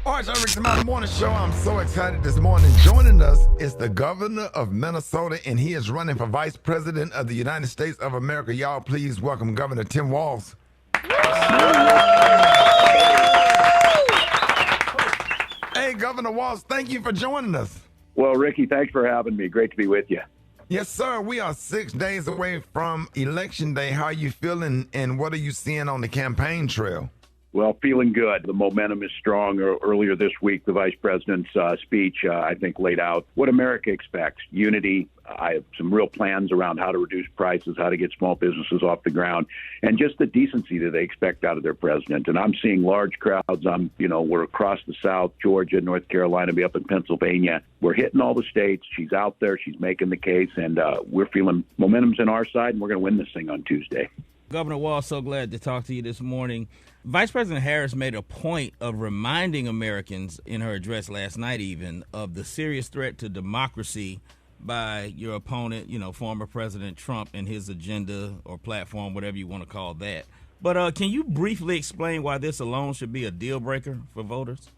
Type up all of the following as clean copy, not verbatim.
All right, Rickey Smiley Morning Show. I'm so excited this morning. Joining us is the governor of Minnesota, and he is running for vice president of the United States of America. Y'all, please welcome Governor Tim Walz. Hey, Governor Walz, thank you for joining us. Well, Ricky, thanks for having me. Great to be with you. Yes, sir. We are 6 days away from Election Day. How are you feeling, and what are you seeing on the campaign trail? Well, feeling good. The momentum is strong. Earlier this week, the vice president's speech, I think, laid out what America expects. Unity. I have some real plans around how to reduce prices, how to get small businesses off the ground, and just the decency that they expect out of their president. And I'm seeing large crowds. We're across the South, Georgia, North Carolina, be up in Pennsylvania. We're hitting all the states. She's out there. She's making the case, and we're feeling momentum's on our side, and we're going to win this thing on Tuesday. Governor Walz, so glad to talk to you this morning. Vice President Harris made a point of reminding Americans in her address last night even of the serious threat to democracy by your opponent, former President Trump and his agenda or platform, whatever you want to call that. But can you briefly explain why this alone should be a deal breaker for voters?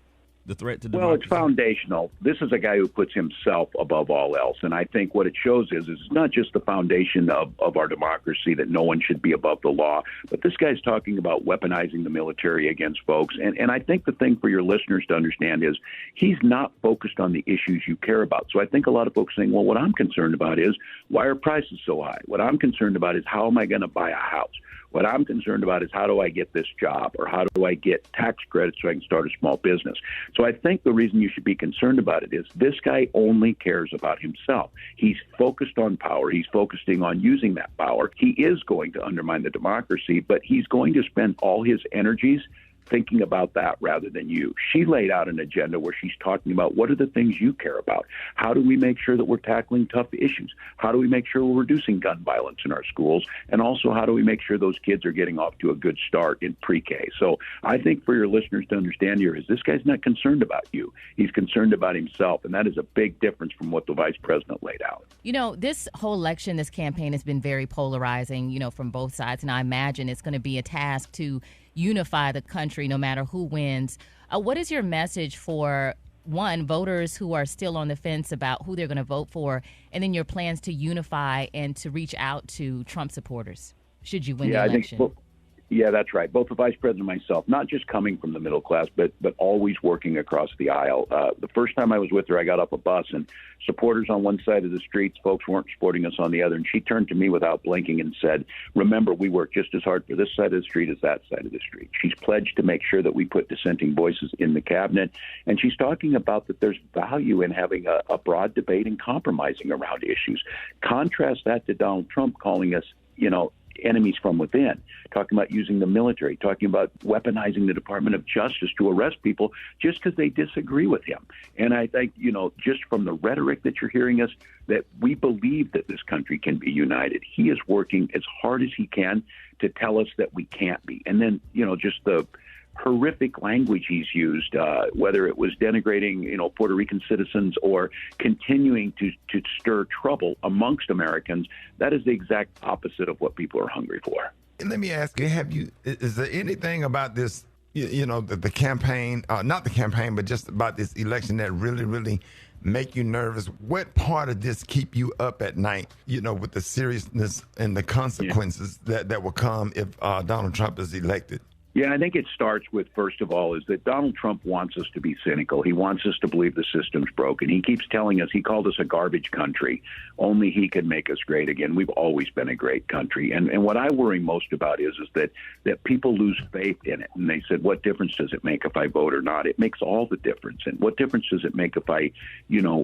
The threat to democracy? Well, it's foundational. This is a guy who puts himself above all else. And I think what it shows is it's not just the foundation of our democracy that no one should be above the law, but this guy's talking about weaponizing the military against folks. And I think the thing for your listeners to understand is he's not focused on the issues you care about. So I think a lot of folks saying, well, what I'm concerned about is why are prices so high? What I'm concerned about is how am I going to buy a house? What I'm concerned about is how do I get this job, or how do I get tax credits so I can start a small business? So I think the reason you should be concerned about it is this guy only cares about himself. He's focused on power. He's focusing on using that power. He is going to undermine the democracy, but he's going to spend all his energies thinking about that rather than you. She laid out an agenda where she's talking about what are the things you care about? How do we make sure that we're tackling tough issues? How do we make sure we're reducing gun violence in our schools? And also, how do we make sure those kids are getting off to a good start in pre-K? So I think for your listeners to understand here is this guy's not concerned about you. He's concerned about himself, and that is a big difference from what the vice president laid out. This whole election, this campaign has been very polarizing, from both sides, and I imagine it's going to be a task to unify the country no matter who wins. What is your message for, one, voters who are still on the fence about who they're going to vote for, and then your plans to unify and to reach out to Trump supporters should you win the election? Yeah, that's right. Both the vice president and myself, not just coming from the middle class, but always working across the aisle. The first time I was with her, I got off a bus, and supporters on one side of the streets, folks weren't supporting us on the other. And she turned to me without blinking and said, remember, we work just as hard for this side of the street as that side of the street. She's pledged to make sure that we put dissenting voices in the cabinet. And she's talking about that there's value in having a broad debate and compromising around issues. Contrast that to Donald Trump calling us, enemies from within, talking about using the military, talking about weaponizing the Department of Justice to arrest people just because they disagree with him. And I think, just from the rhetoric that you're hearing us, that we believe that this country can be united. He is working as hard as he can to tell us that we can't be. And then, just the horrific language he's used, whether it was denigrating, Puerto Rican citizens or continuing to stir trouble amongst Americans, that is the exact opposite of what people are hungry for. Let me ask you, is there anything about this, the campaign, not the campaign, but just about this election that really, really make you nervous? What part of this keep you up at night, with the seriousness and the consequences that will come if Donald Trump is elected? Yeah, I think it starts with, first of all, is that Donald Trump wants us to be cynical. He wants us to believe the system's broken. He keeps telling us, he called us a garbage country. Only he can make us great again. We've always been a great country. And what I worry most about is that people lose faith in it. And they said, what difference does it make if I vote or not? It makes all the difference. And what difference does it make if I,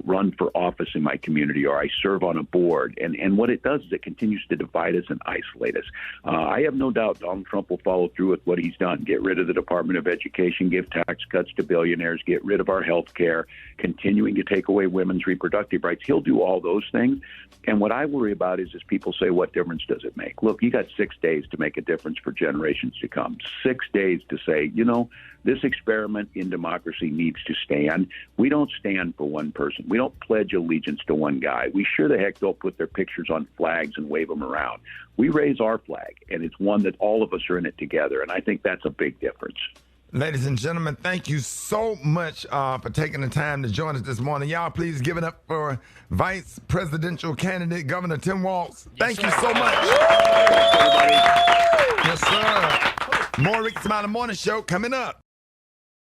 run for office in my community or I serve on a board? And what it does is it continues to divide us and isolate us. I have no doubt Donald Trump will follow through with what he's done. Get rid of the Department of Education, give tax cuts to billionaires, get rid of our health care, continuing to take away women's reproductive rights. He'll do all those things. And what I worry about is people say, what difference does it make? Look, you got 6 days to make a difference for generations to come. 6 days to say, this experiment in democracy needs to stand. We don't stand for one person. We don't pledge allegiance to one guy. We sure the heck don't put their pictures on flags and wave them around. We raise our flag, and it's one that all of us are in it together, and I think that's a big difference. Ladies and gentlemen, thank you so much for taking the time to join us this morning. Y'all, please give it up for Vice Presidential Candidate Governor Tim Walz. Thank you so much. Yes, sir. More Rickey Smiley Morning Show coming up.